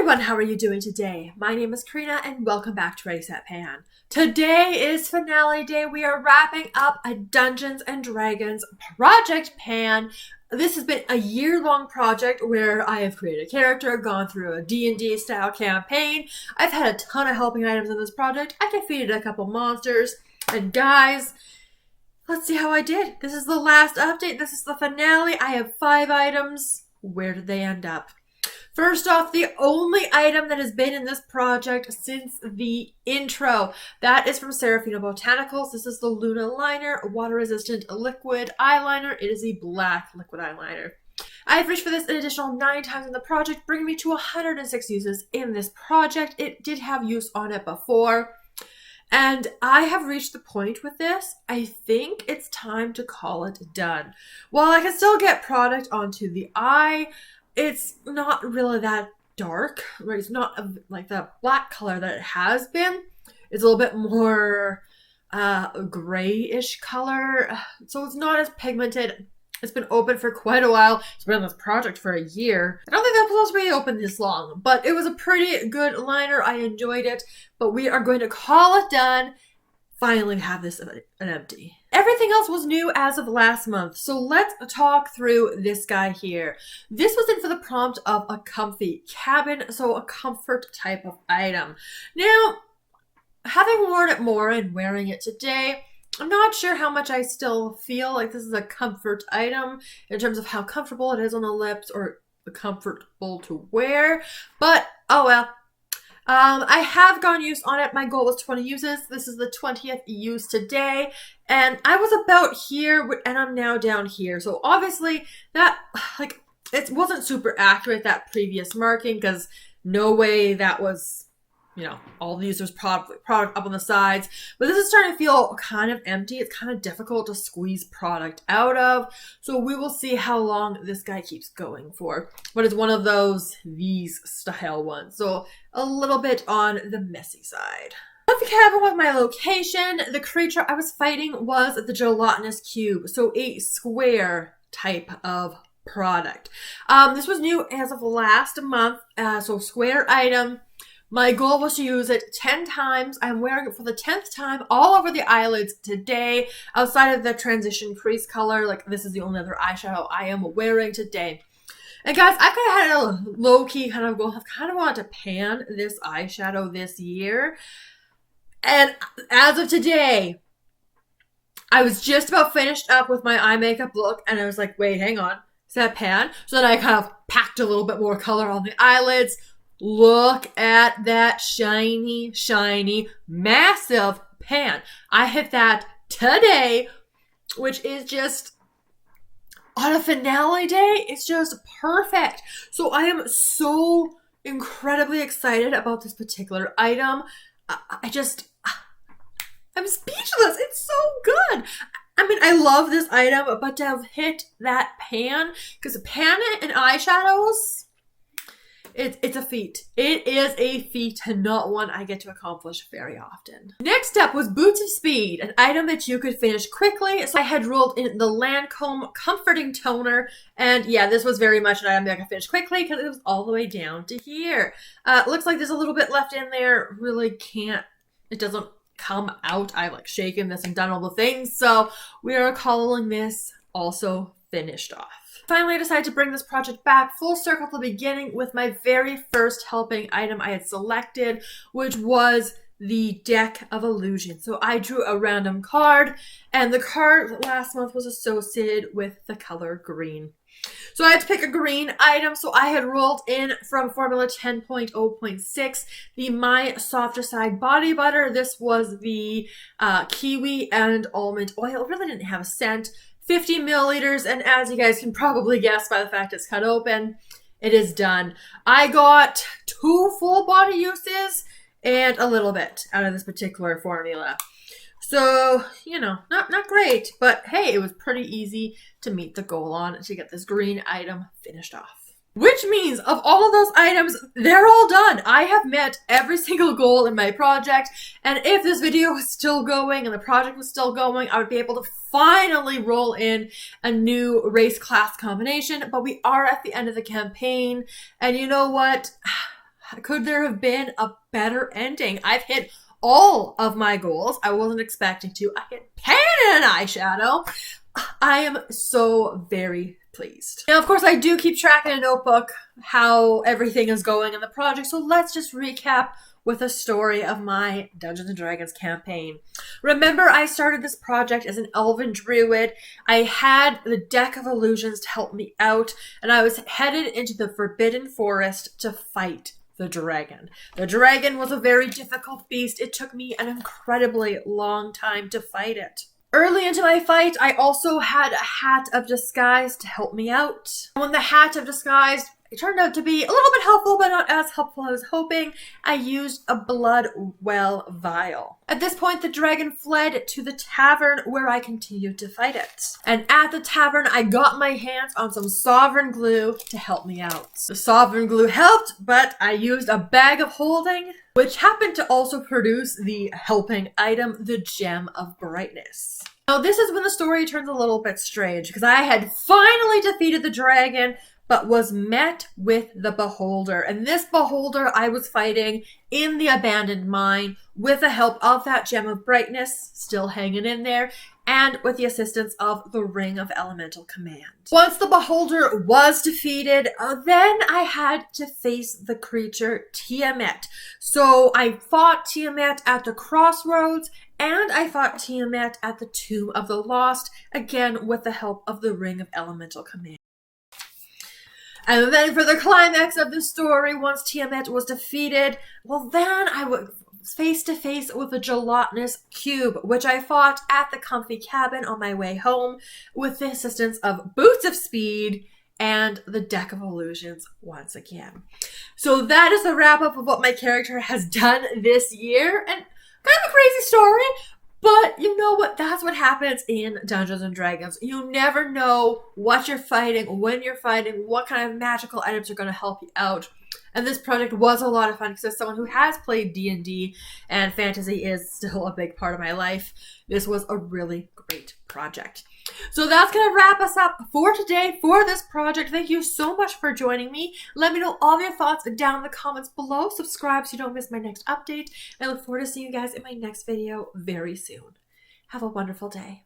everyone, how are you doing today? My name is Karina and welcome back to Ready Set Pan. Today is finale day. We are wrapping up a Dungeons and Dragons project pan. This has been a year-long project where I have created a character, gone through a D&D style campaign. I've had a ton of helping items in this project. I defeated a couple monsters. And guys, let's see how I did. This is the last update. This is the finale. I have 5 items. Where did they end up? First off, the only item that has been in this project since the intro, that is from Seraphine Botanicals. This is the Luna Liner, water-resistant liquid eyeliner. It is a black liquid eyeliner. I've reached for this an additional 9 times in the project, bringing me to 106 uses in this project. It did have use on it before. And I have reached the point with this, I think it's time to call it done. While I can still get product onto the eye, it's not really that dark, right? It's not like the black color that it has been. It's a little bit more grayish color, so it's not as pigmented. It's been open for quite a while. It's been on this project for a year. I don't think that was supposed to be open this long, but it was a pretty good liner. I enjoyed it, but we are going to call it done. Finally have this an empty. Everything else was new as of last month, so let's talk through this guy here. This was in for the prompt of a comfy cabin, so a comfort type of item. Now, having worn it more and wearing it today, I'm not sure how much I still feel like this is a comfort item in terms of how comfortable it is on the lips or comfortable to wear, but oh well. I have gone use on it. My goal was 20 uses. This is the 20th use today. And I was about here and I'm now down here. So obviously that, it wasn't super accurate, that previous marking, because no way that was, all the users product up on the sides. But this is starting to feel kind of empty. It's kind of difficult to squeeze product out of. So we will see how long this guy keeps going for. But it's one of these style ones. So a little bit on the messy side. At the cabin with my location, the creature I was fighting was the Gelatinous cube. So a square type of product. This was new as of last month. So square item. My goal was to use it 10 times. I'm wearing it for the 10th time all over the eyelids today. Outside of the transition crease color, this is the only other eyeshadow I am wearing today. And guys, I kind of had a low-key kind of goal. I've kind of wanted to pan this eyeshadow this year. And as of today, I was just about finished up with my eye makeup look. And I was like, wait, hang on. Is that pan? So then I kind of packed a little bit more color on the eyelids. Look at that shiny, shiny, massive pan. I hit that today, which is just, on a finale day, it's just perfect. So I am so incredibly excited about this particular item. I'm speechless. It's so good. I mean, I love this item, but to have hit that pan, because pan and eyeshadows, it's a feat. It is a feat, and not one I get to accomplish very often. Next up was Boots of Speed, an item that you could finish quickly. So I had rolled in the Lancome Comforting Toner, and yeah, this was very much an item that I could finish quickly because it was all the way down to here. Looks like there's a little bit left in there. Really can't, it doesn't come out. I've shaken this and done all the things, so we are calling this also finished off. Finally, I decided to bring this project back full circle to the beginning with my very first helping item I had selected, which was the Deck of Illusion. So I drew a random card, and the card last month was associated with the color green. So I had to pick a green item, so I had rolled in from Formula 10.0.6, the My Softer Side Body Butter. This was the Kiwi and Almond oil. It really didn't have a scent. 50 milliliters, and as you guys can probably guess by the fact it's cut open, it is done. I got 2 full body uses and a little bit out of this particular formula. So, not great, but hey, it was pretty easy to meet the goal on to get this green item finished off. Which means of all of those items, they're all done. I have met every single goal in my project. And if this video was still going and the project was still going, I would be able to finally roll in a new race class combination. But we are at the end of the campaign. And you know what? Could there have been a better ending? I've hit all of my goals. I wasn't expecting to. I hit pan and an eyeshadow. I am so very pleased. Now, of course, I do keep track in a notebook how everything is going in the project, so let's just recap with a story of my Dungeons & Dragons campaign. Remember, I started this project as an elven druid. I had the deck of illusions to help me out, and I was headed into the Forbidden Forest to fight the dragon. The dragon was a very difficult beast. It took me an incredibly long time to fight it. Early into my fight, I also had a hat of disguise to help me out. When the hat of disguise turned out to be a little bit helpful, but not as helpful as I was hoping, I used a blood well vial. At this point, the dragon fled to the tavern where I continued to fight it. And at the tavern, I got my hands on some sovereign glue to help me out. The sovereign glue helped, but I used a bag of holding, which happened to also produce the helping item, the Gem of Brightness. Now, this is when the story turns a little bit strange, because I had finally defeated the dragon, but was met with the Beholder. And this Beholder I was fighting in the abandoned mine with the help of that Gem of Brightness, still hanging in there, and with the assistance of the Ring of Elemental Command. Once the Beholder was defeated, then I had to face the creature Tiamat. So I fought Tiamat at the crossroads, and I fought Tiamat at the Tomb of the Lost, again with the help of the Ring of Elemental Command. And then for the climax of the story, once Tiamat was defeated, well, then I was face to face with a gelatinous cube, which I fought at the comfy cabin on my way home with the assistance of Boots of Speed and the Deck of Illusions once again. So that is the wrap up of what my character has done this year, and kind of a crazy story. But you know what? That's what happens in Dungeons & Dragons. You never know what you're fighting, when you're fighting, what kind of magical items are going to help you out. And this project was a lot of fun because as someone who has played D&D and fantasy is still a big part of my life, this was a really great project. So that's going to wrap us up for today for this project. Thank you so much for joining me. Let me know all of your thoughts down in the comments below. Subscribe so you don't miss my next update. I look forward to seeing you guys in my next video very soon. Have a wonderful day.